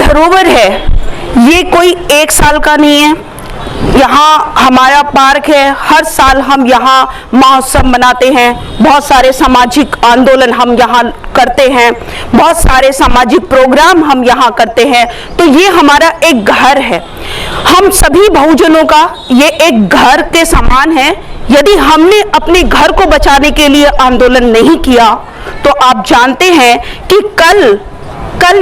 धरोहर है, ये कोई एक साल का नहीं है। यहाँ हमारा पार्क है, हर साल हम यहाँ महोत्सव मनाते हैं, बहुत सारे सामाजिक आंदोलन हम यहाँ करते हैं, बहुत सारे सामाजिक प्रोग्राम हम यहाँ करते हैं। तो ये हमारा एक घर है, हम सभी बहुजनों का ये एक घर के समान है। यदि हमने अपने घर को बचाने के लिए आंदोलन नहीं किया तो आप जानते हैं कि कल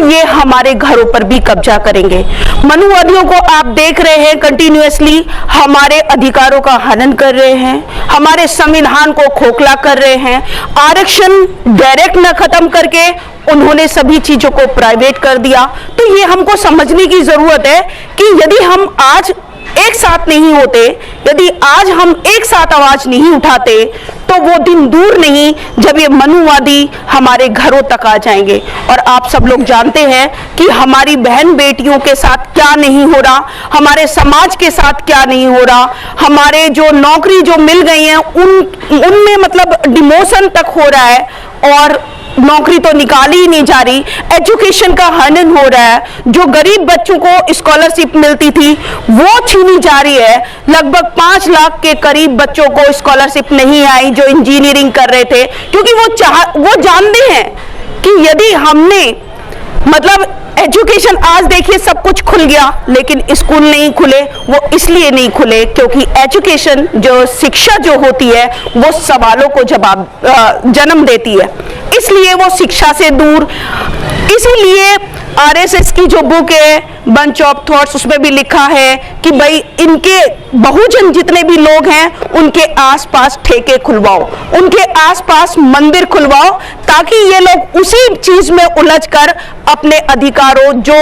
ये हमारे घरों पर भी कब्जा करेंगे। मनुवादियों को आप देख रहे हैं, कंटिन्यूअसली हमारे अधिकारों का हनन कर रहे हैं, हमारे संविधान को खोखला कर रहे हैं। आरक्षण डायरेक्ट न खत्म करके उन्होंने सभी चीजों को प्राइवेट कर दिया। तो ये हमको समझने की जरूरत है कि यदि हम आज एक साथ नहीं होते, यदि आज हम एक साथ आवाज नहीं उठाते, तो वो दिन दूर नहीं जब ये मनुवादी हमारे घरों तक आ जाएंगे। और आप सब लोग जानते हैं कि हमारी बहन बेटियों के साथ क्या नहीं हो रहा, हमारे समाज के साथ क्या नहीं हो रहा, हमारे जो नौकरी जो मिल गई है उनमें मतलब डिमोशन तक हो रहा है और नौकरी तो निकाली ही नहीं जा रही। एजुकेशन का हनन हो रहा है, जो गरीब बच्चों को स्कॉलरशिप मिलती थी वो छीनी जा रही है। लगभग 5 लाख के करीब बच्चों को स्कॉलरशिप नहीं आई जो इंजीनियरिंग कर रहे थे, क्योंकि वो जानते हैं कि यदि हमने मतलब एजुकेशन, आज देखिए सब कुछ खुल गया लेकिन स्कूल नहीं खुले। वो इसलिए नहीं खुले क्योंकि एजुकेशन जो शिक्षा जो होती है वो सवालों को जन्म देती है, इसलिए वो शिक्षा से दूर। इसीलिए आरएसएस की जो बुक है बंच ऑफ थॉट्स, उसमें भी लिखा है कि भाई इनके बहुजन जितने भी लोग हैं उनके आसपास ठेके खुलवाओ, उनके आसपास मंदिर खुलवाओ, ताकि ये लोग उसी चीज में उलझकर अपने अधिकारों, जो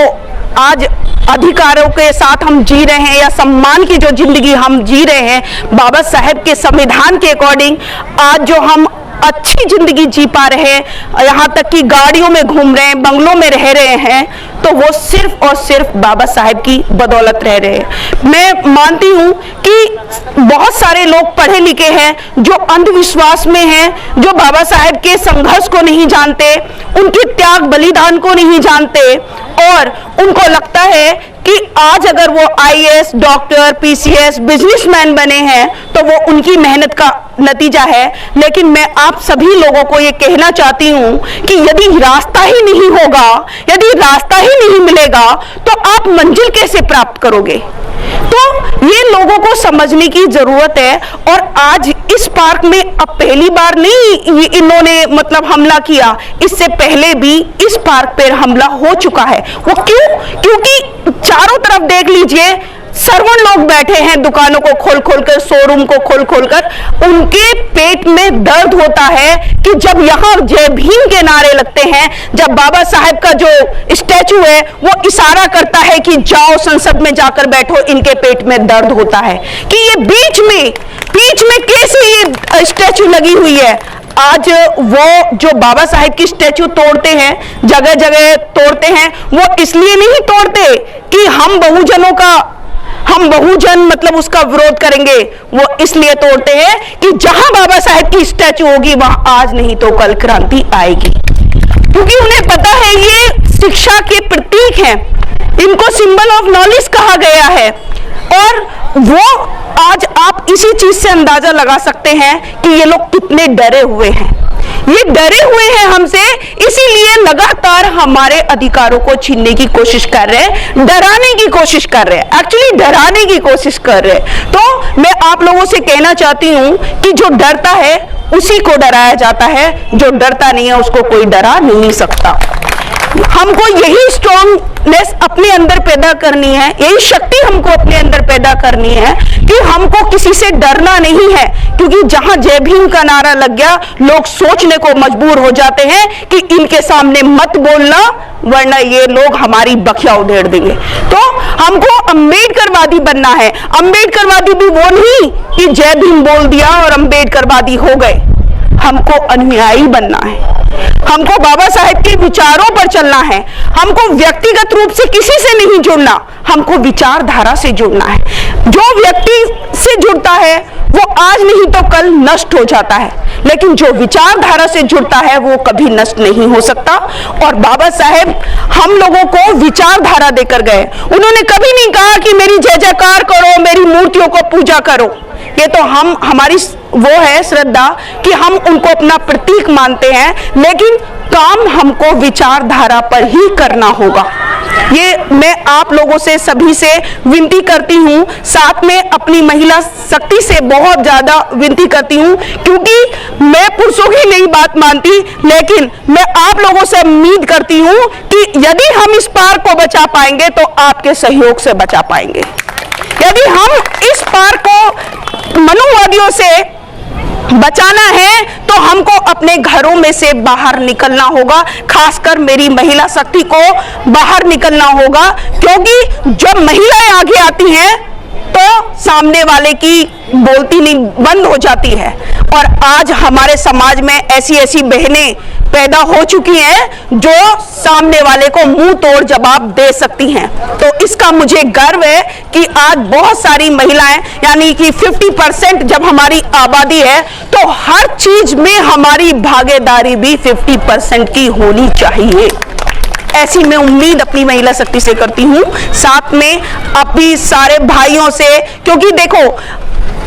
आज अधिकारों के साथ हम जी रहे हैं या सम्मान की जो जिंदगी हम जी रहे हैं बाबा साहेब के संविधान के अकॉर्डिंग, आज जो हम अच्छी जिंदगी जी पा रहे हैं, यहाँ तक कि गाड़ियों में घूम रहे हैं, बंगलों में रह रहे हैं, तो वो सिर्फ और सिर्फ बाबा साहेब की बदौलत रह रहे हैं। मैं मानती हूँ कि बहुत सारे लोग पढ़े लिखे हैं जो अंधविश्वास में हैं, जो बाबा साहेब के संघर्ष को नहीं जानते, उनके त्याग बलिदान को नहीं जानते, और उनको लगता है कि आज अगर वो आईएएस, डॉक्टर, पीसीएस, बिजनेसमैन बने हैं तो वो उनकी मेहनत का नतीजा है। लेकिन मैं आप सभी लोगों को ये कहना चाहती हूँ कि यदि रास्ता ही नहीं होगा, यदि रास्ता ही नहीं मिलेगा तो आप मंजिल कैसे प्राप्त करोगे? तो ये लोगों को समझने की जरूरत है। और आज इस पार्क में अब पहली बार नहीं इन्होंने मतलब हमला किया, इससे पहले भी इस पार्क पर हमला हो चुका है। वो क्यों? क्योंकि चारों तरफ देख लीजिए, सर्वण लोग बैठे हैं दुकानों को खोल खोल कर, शोरूम को खोल खोल कर। उनके पेट में दर्द होता है कि जब यहाँ जय भीम के नारे लगते हैं, जब बाबा साहेब का जो स्टैचू है वो इशारा करता है कि जाओ संसद में जाकर बैठो, इनके पेट में दर्द होता है कि ये बीच में कैसे ये स्टैचू लगी हुई है। आज वो जो बाबा साहेब की स्टैचू तोड़ते हैं, जगह जगह तोड़ते हैं, वो इसलिए नहीं तोड़ते कि हम बहुजन मतलब उसका विरोध करेंगे, वो इसलिए तोड़ते हैं कि जहां बाबा साहेब की स्टैचू होगी वहां आज नहीं तो कल क्रांति आएगी। क्योंकि उन्हें पता है ये शिक्षा के प्रतीक हैं, इनको सिंबल ऑफ नॉलेज कहा गया है। और वो आज आप इसी चीज से अंदाजा लगा सकते हैं कि ये लोग कितने डरे हुए हैं। ये डरे हुए हैं हमसे, इसीलिए लगातार हमारे अधिकारों को छीनने की कोशिश कर रहे हैं, डराने की कोशिश कर रहे हैं, एक्चुअली डराने की कोशिश कर रहे हैं। तो मैं आप लोगों से कहना चाहती हूं कि जो डरता है उसी को डराया जाता है, जो डरता नहीं है उसको कोई डरा नहीं सकता। हमको यही स्ट्रॉन्गनेस अपने अंदर पैदा करनी है, यही शक्ति हमको अपने अंदर पैदा करनी है कि हमको किसी से डरना नहीं है। क्योंकि जहां जय भीम का नारा लग गया, लोग सोचने को मजबूर हो जाते हैं कि इनके सामने मत बोलना वरना ये लोग हमारी बखिया उधेड़ देंगे। तो हमको अम्बेडकरवादी बनना है। अम्बेडकरवादी भी वो नहीं कि जय भीम बोल दिया और अम्बेडकरवादी हो गए। हमको अनुयायी बनना है, हमको बाबा साहेब के विचारों पर चलना है, हमको व्यक्तिगत रूप से किसी से नहीं जुड़ना, हमको विचारधारा से जुड़ना है। जो व्यक्ति से जुड़ता है वो आज नहीं तो कल नष्ट हो जाता है, लेकिन जो विचारधारा से जुड़ता है वो कभी नष्ट नहीं हो सकता। और बाबा साहेब हम लोगों को विचारधारा देकर गए। उन्होंने कभी नहीं कहा कि मेरी जय जयकार करो, मेरी मूर्तियों को पूजा करो। ये तो हमारी वो है श्रद्धा कि हम उनको अपना प्रतीक मानते हैं, लेकिन काम हमको विचारधारा पर ही करना होगा। ये मैं आप लोगों से सभी से विनती करती हूँ, साथ में अपनी महिला शक्ति से बहुत ज्यादा विनती करती हूँ, क्योंकि मैं पुरुषों की नहीं बात मानती, लेकिन मैं आप लोगों से उम्मीद करती हूँ कि यदि हम इस पार्क को बचा पाएंगे तो आपके सहयोग से बचा पाएंगे। यदि हम इस पार्क को मनुवादियों से बचाना है तो हमको अपने घरों में से बाहर निकलना होगा, खासकर मेरी महिला शक्ति को बाहर निकलना होगा, क्योंकि जब महिलाएं आगे आती हैं तो सामने वाले की बोलती नहीं बंद हो जाती है। और आज हमारे समाज में ऐसी ऐसी बहनें पैदा हो चुकी हैं जो सामने वाले को मुंह तोड़ जवाब दे सकती हैं। तो इसका मुझे गर्व है कि आज बहुत सारी महिलाएं, यानी कि 50% जब हमारी आबादी है तो हर चीज में हमारी भागीदारी भी 50% की होनी चाहिए। ऐसी मैं उम्मीद अपनी महिला शक्ति से करती हूँ, साथ में अपनी सारे भाइयों से, क्योंकि देखो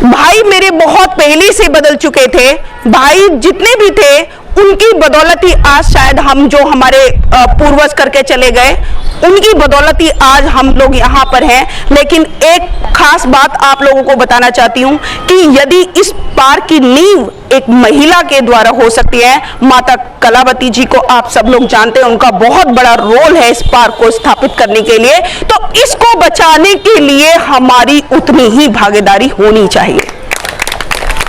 भाई मेरे बहुत पहले से बदल चुके थे। भाई जितने भी थे उनकी बदौलत ही आज शायद हम जो हमारे पूर्वज करके चले गए, उनकी बदौलत ही आज हम लोग यहाँ पर हैं। लेकिन एक खास बात आप लोगों को बताना चाहती हूँ कि यदि इस पार्क की नींव एक महिला के द्वारा हो सकती है, माता कलावती जी को आप सब लोग जानते हैं, उनका बहुत बड़ा रोल है इस पार्क को स्थापित करने के लिए, तो इसको बचाने के लिए हमारी उतनी ही भागीदारी होनी चाहिए।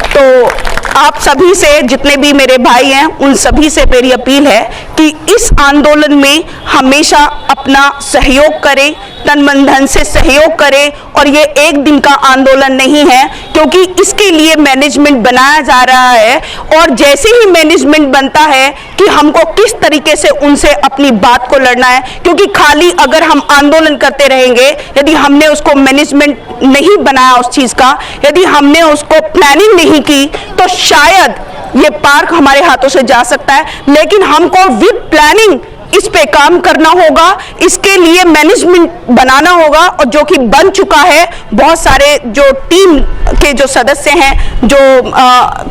तो आप सभी से, जितने भी मेरे भाई हैं, उन सभी से मेरी अपील है कि इस आंदोलन में हमेशा अपना सहयोग करें, तन मन धन से सहयोग करें। और ये एक दिन का आंदोलन नहीं है, क्योंकि इसके लिए मैनेजमेंट बनाया जा रहा है। और जैसे ही मैनेजमेंट बनता है कि हमको किस तरीके से उनसे अपनी बात को लड़ना है, क्योंकि खाली अगर हम आंदोलन करते रहेंगे, यदि हमने उसको मैनेजमेंट नहीं बनाया उस चीज का, यदि हमने उसको प्लानिंग नहीं की, तो शायद ये पार्क हमारे हाथों से जा सकता है। लेकिन हमको विद प्लानिंग इस पे काम करना होगा, इसके लिए मैनेजमेंट बनाना होगा, और जो कि बन चुका है। बहुत सारे जो टीम के जो सदस्य हैं, जो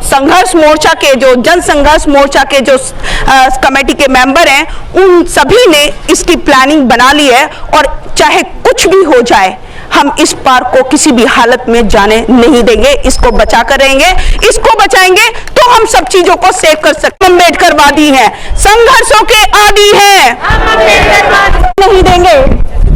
संघर्ष मोर्चा के, जो जन संघर्ष मोर्चा के जो कमेटी के मेंबर हैं, उन सभी ने इसकी प्लानिंग बना ली है। और चाहे कुछ भी हो जाए, हम इस पार्क को किसी भी हालत में जाने नहीं देंगे, इसको बचा कर रहेंगे। इसको बचाएंगे तो हम सब चीजों को सेव कर सकते हैं। अम्बेडकरवादी हैं, संघर्षों के आदी हैं, नहीं देंगे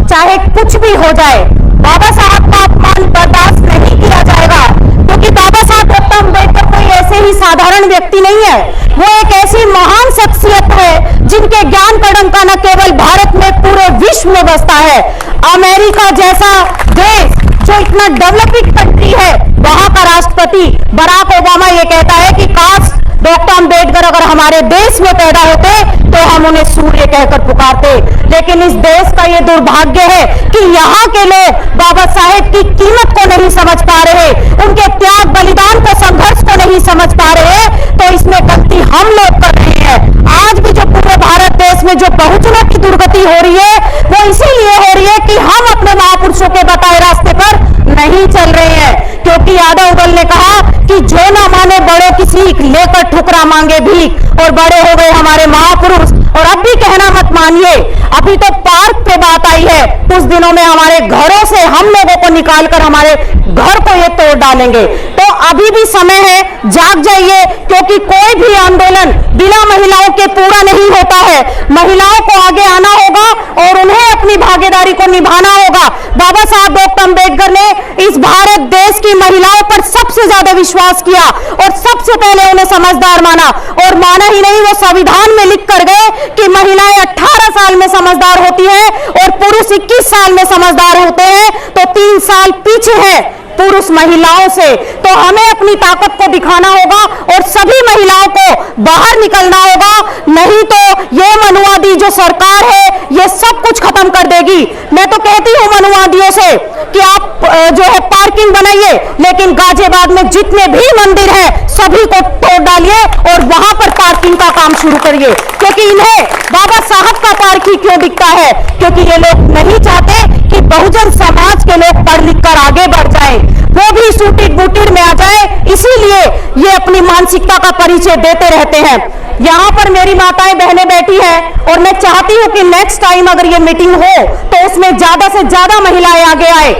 चाहे कुछ भी हो जाए। बाबा साहब का अपमान बर्दाश्त नहीं किया जाएगा, क्योंकि बाबा साहब डॉक्टर अम्बेडकर कोई ऐसे ही साधारण व्यक्ति नहीं है, वो एक ऐसी महान शख्सियत है जिनके ज्ञान का डंका न केवल भारत में पूरे विश्व में बसता है। अमेरिका जैसा देश जो इतना डेवलपिंग कंट्री है, वहां का राष्ट्रपति बराक ओबामा ये कहता है कि काश डॉक्टर अम्बेडकर अगर हमारे देश में पैदा होते तो हम उन्हें सूर्य कहकर पुकारते। लेकिन इस देश का ये दुर्भाग्य है कि यहाँ के लोग बाबा साहेब की कीमत को नहीं समझ पा रहे, उनके त्याग बलिदान को, संघर्ष को नहीं समझ पा रहे। तो इसमें गलती हम लोग कर रहे हैं। आज भी जो पूरे भारत देश में जो बहुजनों की दुर्गति हो रही है, वो इसीलिए हो रही है कि हम अपने महापुरुषों के बताए रास्ते पर नहीं चल रहे हैं। क्योंकि यादव ने कहा कि जो ना माने बड़ों की सीख, लेकर ठुकरा मांगे भीख। और बड़े हो गए हमारे महापुरुष, और अब भी कहना मत मानिए। अभी तो पार्क पे बात आई है, कुछ दिनों में हमारे घरों से हम लोगों को निकालकर हमारे घर को ये तोड़ डालेंगे। तो अभी भी समय है, जाग जाइए, क्योंकि कोई भी आंदोलन बिना महिलाओं के पूरा नहीं होता है। महिलाओं को आगे आना होगा और उन्हें अपनी भागीदारी को निभाना होगा। बाबा साहब डॉक्टर अम्बेडकर ने इस भारत देश की महिलाओं पर सबसे ज्यादा विश्वास किया और सबसे पहले उन्हें समझदार माना। और माना ही नहीं, वो संविधान में लिख कर गए कि महिलाएं 18 साल में समझदार होती हैं और पुरुष 21 साल में समझदार होते हैं। तो 3 साल पीछे है पुरुष महिलाओं से। तो तो हमें अपनी ताकत को दिखाना होगा और सभी महिलाओं को बाहर निकलना होगा, नहीं तो ये मनुवादी जो सरकार है ये सब कुछ खत्म कर देगी। मैं तो कहती हूँ मनुवादियों से कि आप जो है पार्किंग बनाइए, लेकिन गाजियाबाद में जितने भी मंदिर हैं सभी को तोड़ डालिए और वहां पर पार्किंग का काम शुरू करिए, क्योंकि इन्हें बाबा साहब का पार्क ही क्यों दिखता है? क्योंकि ये लोग नहीं चाहते कि बहुजन समाज के लोग पढ़ लिख कर आगे बढ़ जाएं, वो भी सूटेड बूटेड में आ जाए, इसीलिए ये अपनी मानसिकता का परिचय देते रहते हैं। यहाँ पर मेरी माताएं बहनें बैठी हैं और मैं चाहती हूँ कि नेक्स्ट टाइम अगर ये मीटिंग हो तो उसमें ज्यादा से ज्यादा महिलाएं आगे आए,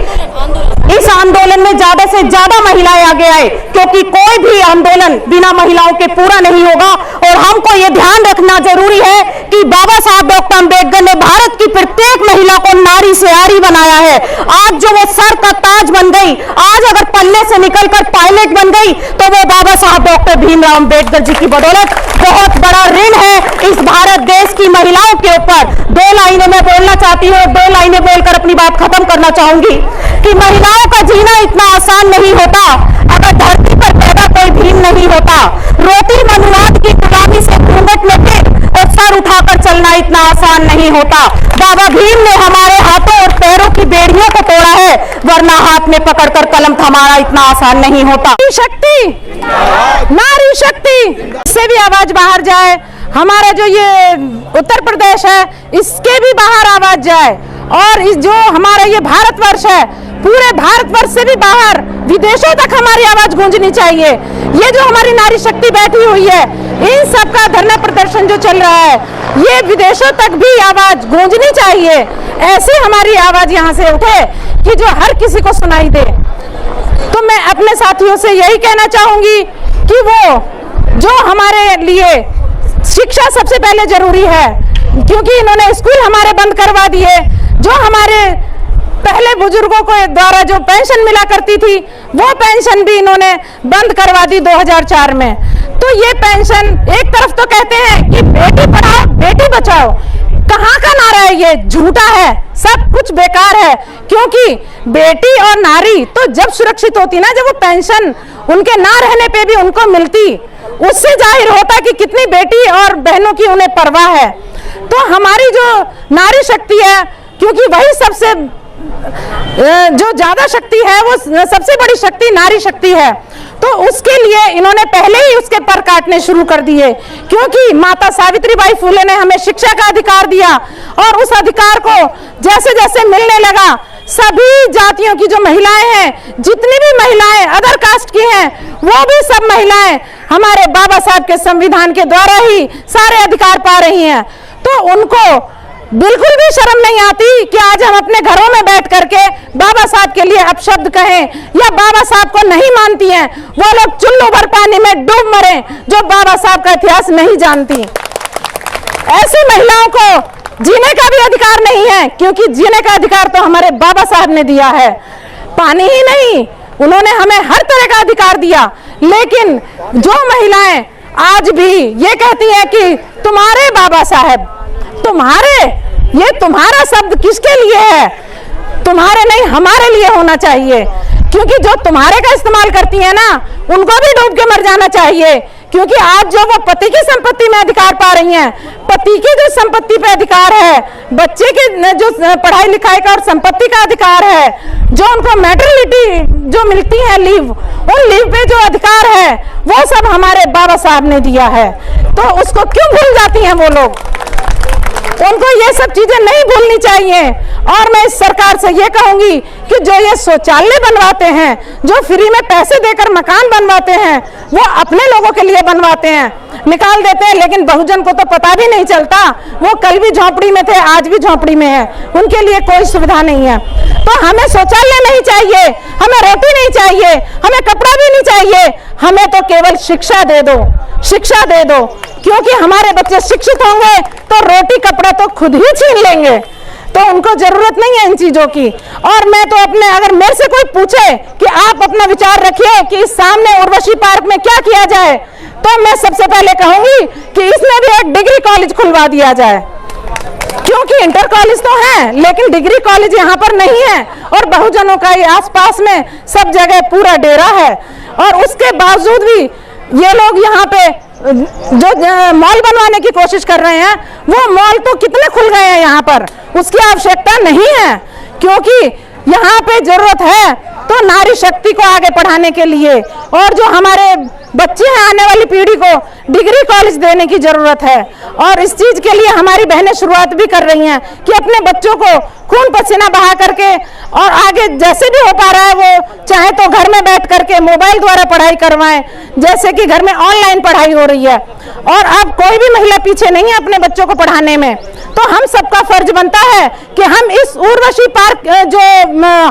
इस आंदोलन में ज्यादा से ज्यादा महिलाएं आगे आए, क्योंकि कोई भी आंदोलन बिना महिलाओं के पूरा नहीं होगा। और हमको ये ध्यान रखना जरूरी है कि बाबा साहब डॉक्टर अंबेडकर ने भारत की प्रत्येक महिला को नारी से आरी बनाया है। आज जो वो सर का ताज बन गई, आज अगर पल्ले से निकलकर पायलट बन गई, तो वो बाबा साहब डॉक्टर भीमराव अंबेडकर जी की बदौलत बहुत बड़ा ऋण है इस भारत देश की महिलाओं के ऊपर। 2 लाइनें मैं बोलना चाहती हूँ, 2 लाइनें बोलकर अपनी बात खत्म करना चाहूंगी कि महिलाओं का जीना इतना आसान नहीं होता अगर धरती पर पैदा कोई भीम नहीं होता। रोटी मनुवाद की गुलामी से घूंघट लेके और सर उठाकर चलना इतना आसान नहीं होता। बाबा भीम ने हमारे हाथों और पैरों की बेड़ियों को तोड़ा है, वरना हाथ में पकड़कर कलम थमाना इतना आसान नहीं होता। नारी शक्ति से भी आवाज बाहर जाए, हमारा जो ये उत्तर प्रदेश है इसके भी बाहर आवाज जाए, और इस जो हमारा ये भारतवर्ष है पूरे भारतवर्ष से भी बाहर विदेशों तक हमारी आवाज गूंजनी चाहिए। ये जो हमारी नारी शक्ति बैठी हुई है, इन सब का धरना प्रदर्शन जो चल रहा है, ये विदेशों तक भी आवाज गूंजनी चाहिए। ऐसी हमारी आवाज यहाँ से उठे कि जो हर किसी को सुनाई दे। तो मैं अपने साथियों से यही कहना चाहूंगी कि वो जो हमारे लिए शिक्षा सबसे पहले जरूरी है, क्योंकि इन्होंने स्कूल हमारे बंद करवा दिए। जो हमारे पहले बुजुर्गों को द्वारा जो पेंशन मिला करती थी वो पेंशन भी इन्होंने बंद करवा दी 2004 में। तो ये पेंशन एक तरफ तो कहते हैं कि बेटी पढ़ाओ बेटी बचाओ, कहाँ का नारा है ये? झूठा है, सब कुछ बेकार है। क्योंकि बेटी और नारी तो जब सुरक्षित होती ना, जब वो पेंशन उनके ना रहने पे भी उनको मिलती, उससे जाहिर होता कि कितनी बेटी और बहनों की उन्हें परवाह है। तो हमारी जो नारी शक्ति है, क्योंकि वही सबसे जो ज्यादा शक्ति है, वो सबसे बड़ी शक्ति नारी शक्ति है, तो उसके लिए इन्होंने पहले ही उसके पर काटने शुरू कर दिए। क्योंकि माता सावित्रीबाई फुले ने हमें शिक्षा का अधिकार दिया, और उस अधिकार को जैसे जैसे मिलने लगा, सभी जातियों की जो महिलाएं हैं, जितनी भी महिलाएं अदर कास्ट की हैं, वो भी सब महिलाएं हमारे बाबा साहब के संविधान के द्वारा ही सारे अधिकार पा रही हैं। तो उनको बिल्कुल भी शर्म नहीं आती कि आज हम अपने घरों में बैठ करके बाबा साहब के लिए अपशब्द कहें, या बाबा साहब को नहीं मानती हैं वो लोग चुल्लू भर पानी में डूब मरे जो बाबा साहब का इतिहास नहीं जानती। ऐसी महिलाओं को जीने का भी अधिकार नहीं है, क्योंकि जीने का अधिकार तो हमारे बाबा साहब ने दिया है। पानी ही नहीं, उन्होंने हमें हर तरह का अधिकार दिया। लेकिन जो महिलाएं आज भी ये कहती हैं कि तुम्हारे बाबा साहब, तुम्हारे, ये तुम्हारा शब्द किसके लिए है? तुम्हारे नहीं, हमारे लिए होना चाहिए। क्योंकि जो तुम्हारे का इस्तेमाल करती है ना, उनको भी डूब के मर जाना चाहिए। क्योंकि आज जो वो पति की संपत्ति में अधिकार पा रही हैं, पति की जो संपत्ति पे अधिकार है, बच्चे के जो पढ़ाई लिखाई का और संपत्ति का अधिकार है, जो उनको मैटरनिटी जो मिलती है लीव, उन लीव पे जो अधिकार है, वो सब हमारे बाबा साहब ने दिया है। तो उसको क्यों भूल जाती हैं वो लोग? उनको ये सब चीजें नहीं भूलनी चाहिए। और मैं इस सरकार से ये कहूंगी कि जो ये शौचालय बनवाते हैं, जो फ्री में पैसे देकर मकान बनवाते हैं, वो अपने लोगों के लिए बनवाते हैं, निकाल देते हैं, लेकिन बहुजन को तो पता भी नहीं चलता। वो कल भी झोंपड़ी में थे, आज भी झोंपड़ी में है, उनके लिए कोई सुविधा नहीं है। तो हमें शौचालय नहीं चाहिए, हमें रोटी नहीं चाहिए, हमें कपड़ा भी नहीं चाहिए, हमें तो केवल शिक्षा दे दो, शिक्षा दे दो। क्योंकि हमारे बच्चे शिक्षित होंगे तो रोटी कपड़ा तो खुद ही छीन लेंगे, तो उनको जरूरत नहीं है इन चीजों की। और मैं तो अपने, अगर मेरे से कोई पूछे कि आप अपना विचार रखिए कि इस सामने उर्वशी पार्क में क्या किया जाए, तो मैं सबसे पहले कहूंगी कि इसमें भी एक डिग्री कॉलेज खुलवा दिया जाए। क्यों क्योंकि इंटर कॉलेज तो है लेकिन डिग्री कॉलेज यहाँ पर नहीं है और बहुजनों का ये आसपास में सब जगह पूरा डेरा है। और उसके बावजूद भी ये लोग यहाँ पे जो मॉल बनवाने की कोशिश कर रहे हैं, वो मॉल तो कितने खुल गए हैं यहाँ पर, उसकी आवश्यकता नहीं है। क्योंकि यहाँ पे जरूरत है तो नारी शक्ति को आगे बढ़ाने के लिए और जो हमारे बच्चे हैं आने वाली पीढ़ी को डिग्री कॉलेज देने की जरूरत है। और इस चीज के लिए हमारी बहनें शुरुआत भी कर रही हैं कि अपने बच्चों को खून पसीना बहा करके और आगे जैसे भी हो पा रहा है वो चाहे तो घर में बैठ करके मोबाइल द्वारा पढ़ाई करवाएं, जैसे कि घर में ऑनलाइन पढ़ाई हो रही है। और अब कोई भी महिला पीछे नहीं है अपने बच्चों को पढ़ाने में, तो हम सबका फर्ज बनता है कि हम इस उर्वशी पार्क जो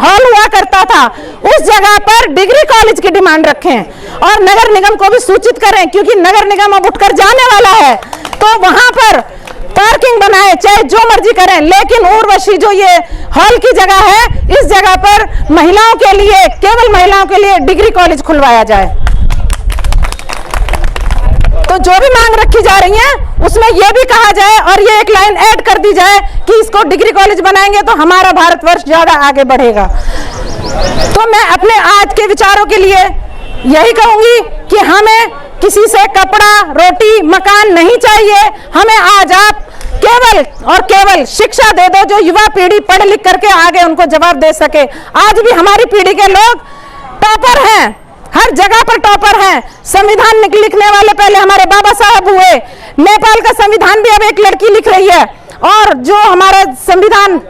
हॉल हुआ करता था उस जगह पर डिग्री कॉलेज की डिमांड रखें और नगर निगम को भी सूचित करें, क्योंकि नगर निगम अब उठकर जाने वाला है। तो वहां पर पार्किंग बनाए, चाहे जो मर्जी करें, लेकिन उर्वशी जो ये हॉल की जगह है इस जगह पर महिलाओं के लिए, केवल महिलाओं के लिए डिग्री कॉलेज खुलवाया जाए। तो जो भी मांग रखी जा रही है उसमें यह भी कहा जाए और ये एक लाइन ऐड कर दी जाए कि इसको डिग्री कॉलेज बनाएंगे तो हमारा भारतवर्ष ज्यादा आगे बढ़ेगा। तो मैं अपने आज के विचारों के लिए यही कहूंगी कि हमें किसी से कपड़ा, रोटी, मकान नहीं चाहिए। हमें आज आप केवल और केवल शिक्षा दे दो जो युवा पीढ़ी पढ़ लिख करके आगे उनको जवाब दे सके। आज भी हमारी पीढ़ी के लोग टॉपर हैं, हर जगह पर टॉपर हैं। संविधान लिखने वाले पहले हमारे बाबा साहब हुए। नेपाल का संविधान भी अब एक लड़की लिख रही है। और जो हमारा संविधान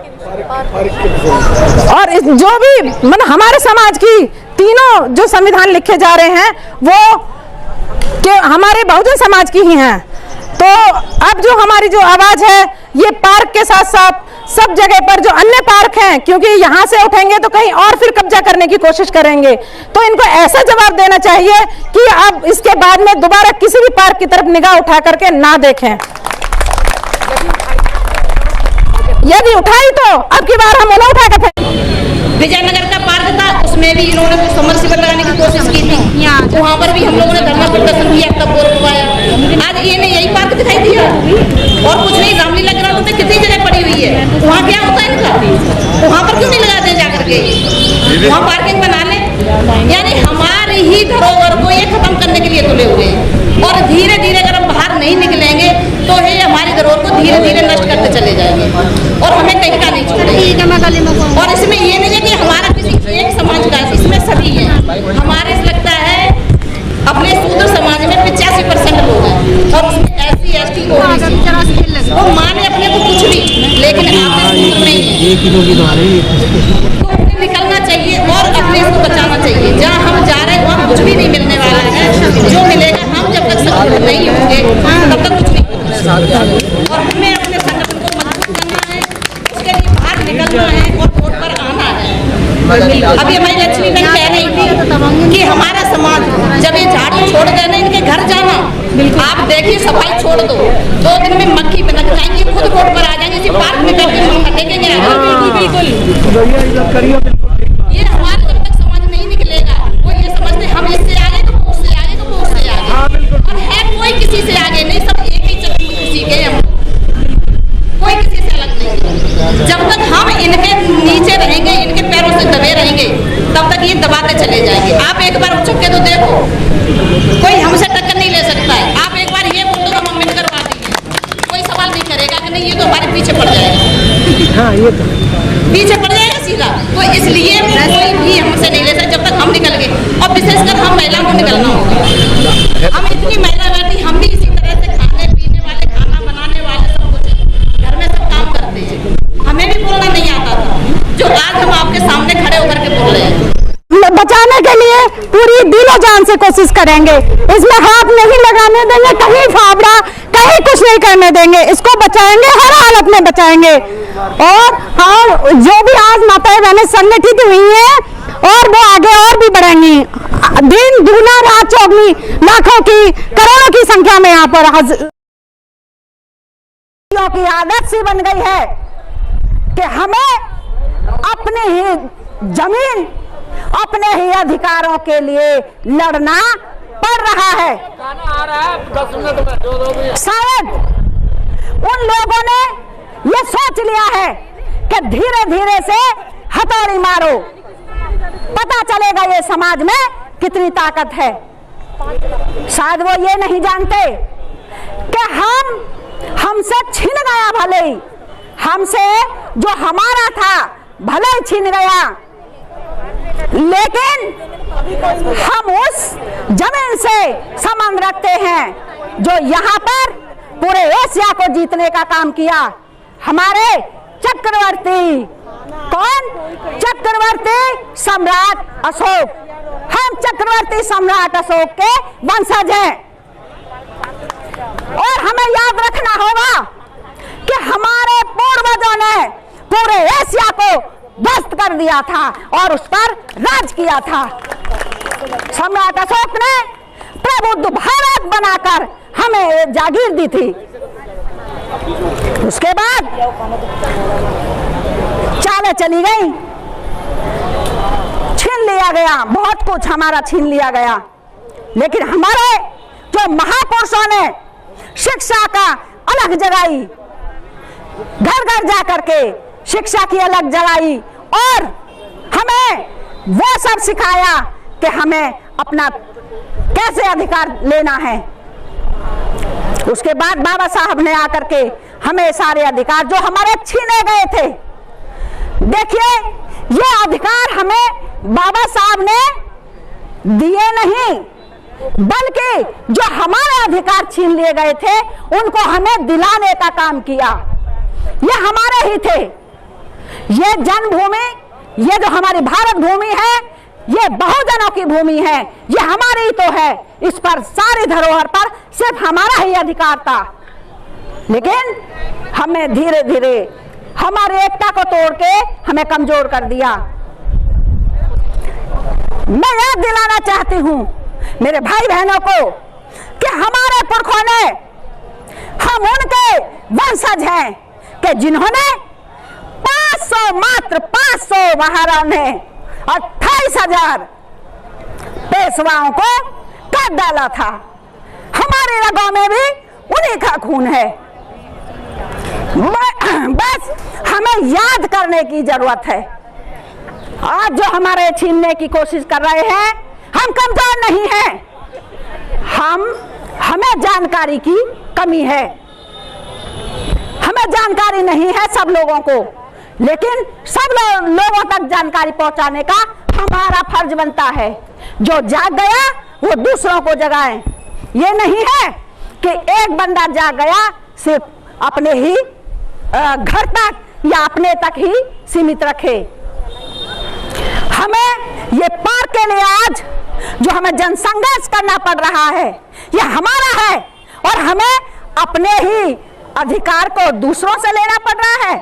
और जो भी मतलब हमारे समाज की तीनों जो संविधान लिखे जा रहे हैं वो कि हमारे बहुजन समाज की ही हैं। तो अब जो हमारी जो आवाज है ये पार्क के साथ साथ सब जगह पर जो अन्य पार्क हैं, क्योंकि यहाँ से उठेंगे तो कहीं और फिर कब्जा करने की कोशिश करेंगे, तो इनको ऐसा जवाब देना चाहिए कि अब इसके बाद में दोबारा किसी भी पार्क की तरफ निगाह उठा करके ना देखें। यदि उठाई तो अब की बार हम उन्हें उठा कर विजयनगर का पार्क था, उसमें भी इन्होंने कुछ समरसीबल लगाने की कोशिश की थी, वहाँ पर भी हम लोगों ने धरना प्रदर्शन किया, तब वो रुकवाया। आज ये ने यही पार्क दिखाई दिया और कुछ नहीं, रामलीला ग्राउंड में कितनी जगह पड़ी हुई है, वहाँ क्या होता है इनका, वहाँ पर क्यों नहीं लगाते जाकर के, वहाँ पार्किंग बना ले। यानी हमारी ही धरोहर को ये खत्म करने के लिए तुले हुए हैं। और धीरे धीरे अगर हम बाहर नहीं निकलेंगे तो ये हमारी धरोहर को धीरे धीरे नष्ट करते चले जाएंगे और हमें कहीं का नहीं छोड़ेंगे। और इसमें ये नहीं है कि हमारा किसी एक समाज का, इसमें सभी है। हमारे से लगता है अपने शूद्र समाज में 85% लोग हैं और उसमें SC ST वो माने अपने को कुछ भी, लेकिन आपने शूद्र नहीं है। तो उन्हें निकलना चाहिए और अपने को बचाना चाहिए। जहाँ हम जा रहे हैं वहाँ कुछ भी नहीं मिलने वाला है, जो मिलेगा हम जब तक सक्षम नहीं होंगे तब तक कुछ नहीं होगा। और हमें अपने संगठन को मजबूत करना है, उसके लिए बाहर निकलना है और वोट पर आना है। अभी हमारी लक्ष्मी बहन कह रही थी कि हमारा समाज जब ये झाड़ू छोड़ देना, इनके घर जाना, आप देखिए सफाई छोड़ दो, 2 दिन में मक्खी बनक जाएंगी, खुद रोड पर आ जाएंगे, पार्क में करके टेकेंगे। ये हमारा जब तक समाज नहीं निकलेगा, वो ये समझते हम इससे आगे तो वो उससे आगे तो वो उससे आगे, और है कोई किसी से आगे नहीं, सब एक ही चक्कर में सीखे हम, कोई किसी से अलग नहीं। जब तक हम इनके नीचे रहेंगे, इनके पैरों से दबे रहेंगे, तब तक ये दबाते चले जाएंगे। आप एक बार उछक के तो देखो, कोई हमसे टक्कर नहीं ले सकता है। आप एक बार ये बोल दो हम मिलकर बात देंगे, कोई सवाल नहीं करेगा कि नहीं ये तो हमारे पीछे पड़ जाएगा। हाँ, ये तो पीछे पड़ जाएगा सीधा। तो इसलिए कोई भी हमसे नहीं ले सकता जब तक हम निकल गए, और विशेषकर हम महिलाओं को निकलना होगा। हम इतनी महिला बैठी, हम भी इसी तरह से खाने पीने वाले, खाना बनाने वाले, सब कुछ घर में सब काम करते हैं। हमें भी बोलना नहीं आता था, जो आज हम आपके सामने खड़े होकर के बोल रहे हैं। बचाने के लिए पूरी दिलो जान से कोशिश करेंगे, इसमें हाथ नहीं लगाने देंगे, कहीं फावड़ा, कहीं कुछ नहीं करने देंगे, इसको बचाएंगे, हर हालत में बचाएंगे। और जो भी आज माताएं बहनें संगठित हुई हैं और वो आगे और भी बढ़ेंगी, दिन दूना रात चौगनी, लाखों की, करोड़ों की संख्या में यहाँ पर की आदत सी बन गई है कि हमें अपनी ही जमीन, अपने ही अधिकारों के लिए लड़ना पड़ रहा है। शायद उन लोगों ने ये सोच लिया है कि धीरे धीरे से हथौड़ी मारो, पता चलेगा ये समाज में कितनी ताकत है। शायद वो ये नहीं जानते कि हमसे छिन गया, भले ही हमसे जो हमारा था भले ही छिन गया, लेकिन हम उस जमीन से संबंध रखते हैं जो यहाँ पर पूरे एशिया को जीतने का काम किया। हमारे चक्रवर्ती, कौन? चक्रवर्ती सम्राट अशोक। हम चक्रवर्ती सम्राट अशोक के वंशज हैं और हमें याद रखना होगा कि हमारे पूर्वजों ने पूरे एशिया को ध्वस्त कर दिया था और उस पर राज किया था। सम्राट अशोक ने प्रबुद्ध भारत बनाकर हमें जागीर दी थी। उसके बाद चालें चली गई, छीन लिया गया, बहुत कुछ हमारा छीन लिया गया। लेकिन हमारे जो महापुरुषों ने शिक्षा का अलग जगाई, घर घर जाकर के शिक्षा की अलग जगाई और हमें वो सब सिखाया कि हमें अपना कैसे अधिकार लेना है। उसके बाद बाबा साहब ने आकर के हमें सारे अधिकार जो हमारे छीने गए थे, देखिए ये अधिकार हमें बाबा साहब ने दिए नहीं, बल्कि जो हमारे अधिकार छीन लिए गए थे उनको हमें दिलाने का काम किया। ये हमारे ही थे। ये जन्मभूमि, ये जो हमारी भारत भूमि है, ये बहुजनों की भूमि है, ये हमारी ही तो है। इस पर सारी धरोहर पर सिर्फ हमारा ही अधिकार था। लेकिन हमें धीरे धीरे हमारी एकता को तोड़ के हमें कमजोर कर दिया। मैं याद दिलाना चाहती हूं मेरे भाई बहनों को कि हमारे पुरखों ने, हम उनके वंशज हैं कि जिन्होंने 500, मात्र 500 महाराज ने 28,000 पेशवाओं को काट डाला था। हमारे रगों में भी उन्हीं का खून है। बस हमें याद करने की जरूरत है। आज जो हमारे छीनने की कोशिश कर रहे हैं, हम कमजोर नहीं हैं, हमें जानकारी की कमी है। हमें जानकारी नहीं है सब लोगों को, लेकिन सब लोगों तक जानकारी पहुंचाने का हमारा फर्ज बनता है। जो जाग गया वो दूसरों को जगाए। ये नहीं है कि एक बंदा जाग गया सिर्फ अपने ही घर तक या अपने तक ही सीमित रखे। हमें ये पार के लिए आज जो हमें जनसंघर्ष करना पड़ रहा है, ये हमारा है और हमें अपने ही अधिकार को दूसरों से लेना पड़ रहा है।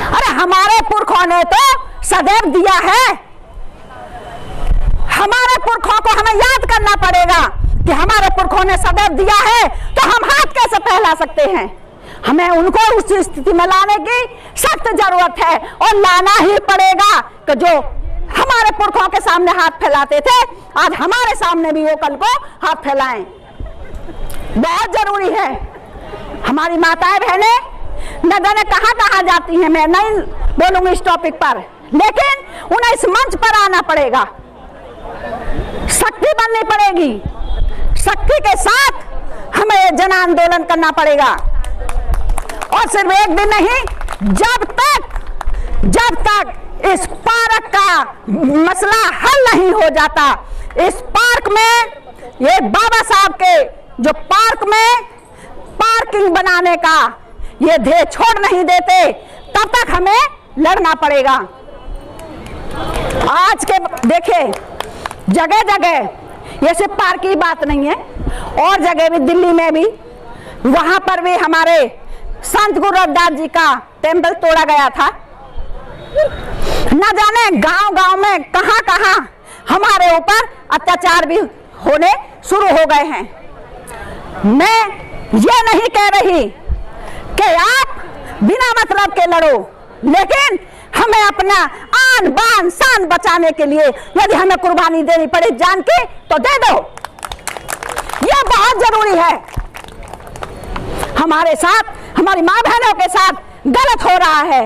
अरे हमारे पुरखों ने तो सदैव दिया है। हमारे पुरखों को हमें याद करना पड़ेगा कि हमारे पुरखों ने सदैव दिया है, तो हम हाथ कैसे फैला सकते हैं? हमें उनको उस स्थिति में लाने की सख्त जरूरत है और लाना ही पड़ेगा कि जो हमारे पुरखों के सामने हाथ फैलाते थे, आज हमारे सामने भी वो कल को हाथ फैलाएं। बहुत जरूरी है। हमारी माताएं बहनें न जाने कहाँ जाती हैं, मैं नहीं बोलूंगी इस टॉपिक पर, लेकिन उन्हें इस मंच पर आना पड़ेगा, शक्ति बननी पड़ेगी। शक्ति के साथ हमें जन आंदोलन करना पड़ेगा और सिर्फ एक दिन नहीं, जब तक इस पार्क का मसला हल नहीं हो जाता, इस पार्क में ये बाबा साहब के जो पार्क में पार्किंग बनाने का ये ध्येय छोड़ नहीं देते, तब तक हमें लड़ना पड़ेगा। आज के देखिए जगह जगह, ये सिर्फ पार्क की बात नहीं है, और जगह भी, दिल्ली में भी, वहां पर भी हमारे संत गुरु रविदास जी का टेम्पल तोड़ा गया था। न जाने गांव-गांव में कहां हमारे ऊपर अत्याचार भी होने शुरू हो गए हैं। मैं ये नहीं कह रही कि आप बिना मतलब के लड़ो, लेकिन हमें अपना आन बान शान बचाने के लिए यदि हमें कुर्बानी देनी पड़े जान की, तो दे दो। यह बहुत जरूरी है। हमारे साथ हमारी माँ बहनों के साथ गलत हो रहा है।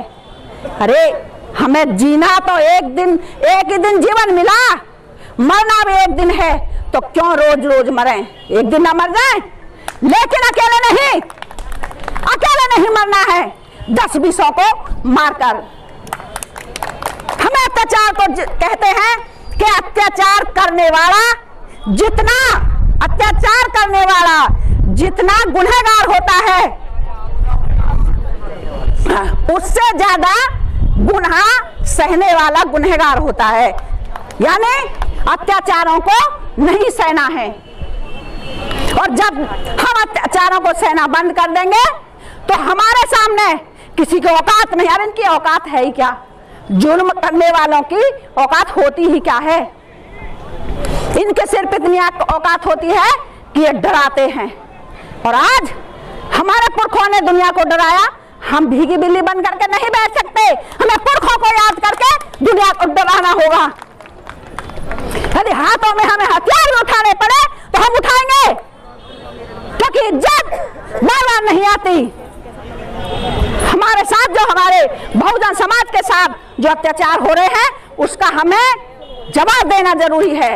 अरे हमें जीना तो एक ही दिन जीवन मिला, मरना भी एक दिन है, तो क्यों रोज रोज मरें? एक दिन ना मर जाए, लेकिन अकेले नहीं मरना है, 10-20 को मारकर। हमें अत्याचार को कहते हैं कि अत्याचार करने वाला जितना गुनहगार होता है, उससे ज्यादा गुनाह सहने वाला गुनहगार होता है। यानी अत्याचारों को नहीं सहना है, और जब हम अत्याचारों को सहना बंद कर देंगे तो हमारे सामने किसी की औकात नहीं। यार इनकी औकात है ही क्या? जुल्म करने वालों की औकात होती ही क्या है? इनके सिर्फ इतनी औकात होती है कि ये डराते हैं। और आज हमारे पुरखों ने दुनिया को डराया, हम भीगी बिल्ली बन करके नहीं बैठ सकते। हमें पुरखों को याद करके दुनिया को डराना होगा। यदि हाथों में हमें हथियार भी उठाने पड़े तो हम उठाएंगे, क्योंकि इज्जत बार-बार नहीं आती। हमारे साथ जो हमारे बहुजन समाज के साथ जो अत्याचार हो रहे हैं, उसका हमें जवाब देना जरूरी है।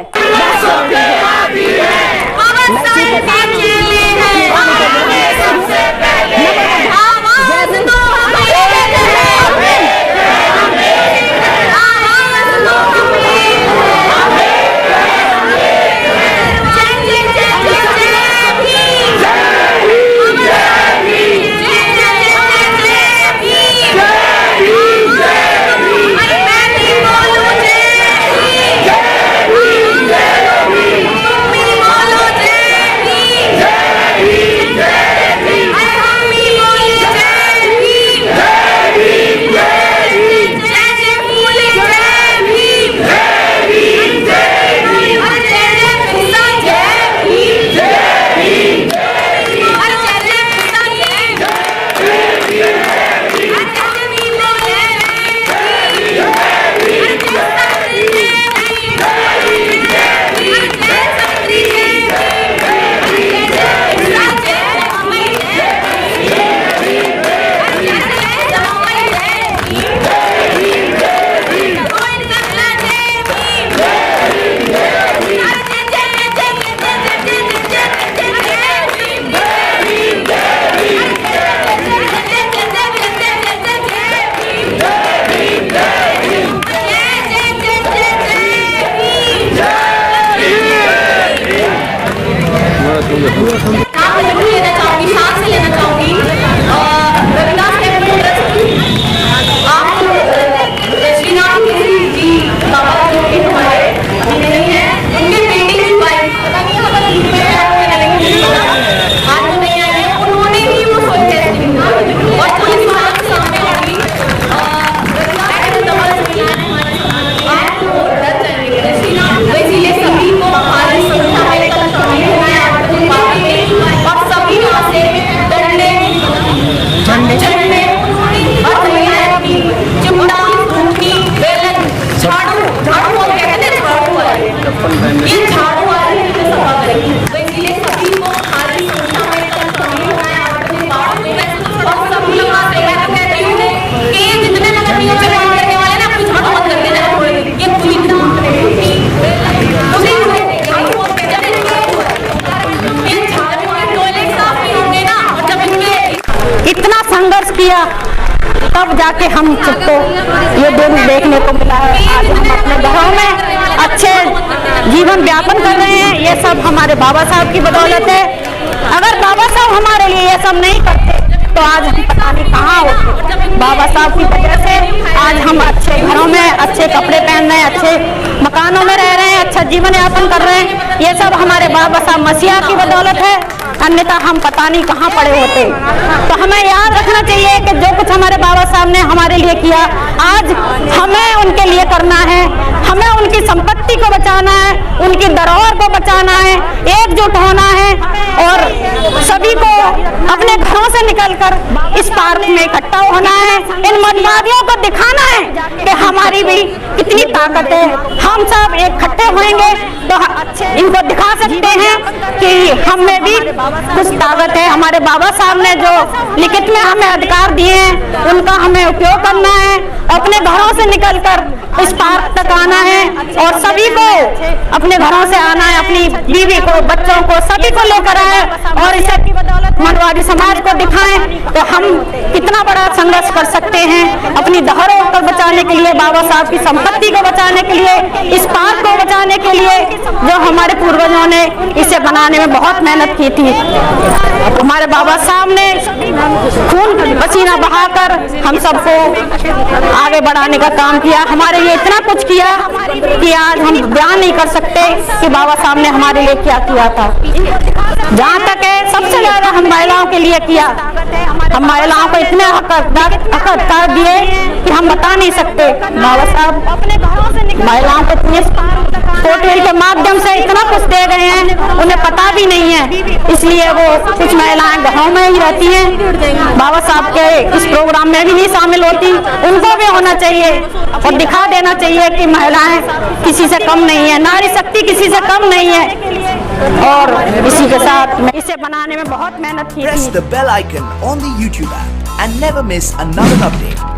किया तब जाके हम सबको ये दिन देखने को मिला है। आज हम अपने घरों में अच्छे जीवन यापन कर रहे हैं, ये सब हमारे बाबा साहब की बदौलत है। अगर बाबा साहब हमारे लिए ये सब नहीं करते तो आज हम पता नहीं कहाँ होते। बाबा साहब की वजह से आज हम अच्छे घरों में अच्छे कपड़े पहन रहे हैं, अच्छे मकानों में रह रहे हैं, अच्छा जीवन यापन कर रहे हैं। ये सब हमारे बाबा साहब मसीहा की बदौलत है, अन्यथा हम पता नहीं कहाँ पड़े होते। तो हमें याद रखना चाहिए कि जो कुछ हमारे बाबा साहब ने हमारे लिए किया, आज हमें उनके लिए करना है। हमें उनकी संपत्ति को बचाना है, उनकी धरोहर को बचाना है, एकजुट होना है और सभी को अपने घरों से निकलकर इस पार्क में इकट्ठा होना है। इन मनवादियों को दिखाना है कि हमारी भी कितनी ताकत है, हम सब इकट्ठे होंगे तो इनको दिखा सकते हैं कि हम में भी कुछ ताकत है। हमारे बाबा साहब ने जो लिखित में हमें अधिकार दिए हैं उनका हमें उपयोग करना है, अपने घरों से निकलकर इस पार्क तक आना है और सभी को अपने घरों से आना है, अपनी बीवी को, बच्चों को, सभी को लेकर आए और इसे मारवाड़ी समाज को दिखाएं तो हम कितना बड़ा संघर्ष कर सकते हैं अपनी धरोहर को बचाने के लिए, बाबा साहब की संपत्ति को बचाने के लिए, इस पार्क को बचाने के लिए जो हमारे पूर्वजों ने इसे बनाने में बहुत मेहनत की थी। हमारे बाबा साहब ने खून पसीना बहाकर हम सबको आगे बढ़ाने का काम किया, हमारे लिए इतना कुछ किया कि आज हम बयान नहीं कर सकते कि बाबा साहब ने हमारे लिए क्या किया था। जहाँ तक है सबसे ज्यादा हम महिलाओं के लिए किया, हम महिलाओं को इतने हक दिए कि हम बता नहीं सकते। बाबा साहब अपने घरों से महिलाओं को पोर्टल के माध्यम से इतना कुछ दे गए हैं उन्हें पता भी नहीं है, इसलिए वो कुछ महिलाएं घरों में ही रहती हैं, बाबा साहब के इस प्रोग्राम में भी नहीं शामिल होती। उनको भी होना चाहिए और दिखा देना चाहिए कि महिलाएं किसी से कम नहीं है, नारी शक्ति किसी से कम नहीं है। और इसी के साथ मैं इसे बनाने में बहुत मेहनत की थी। Press the bell icon on the YouTube app and never miss another update.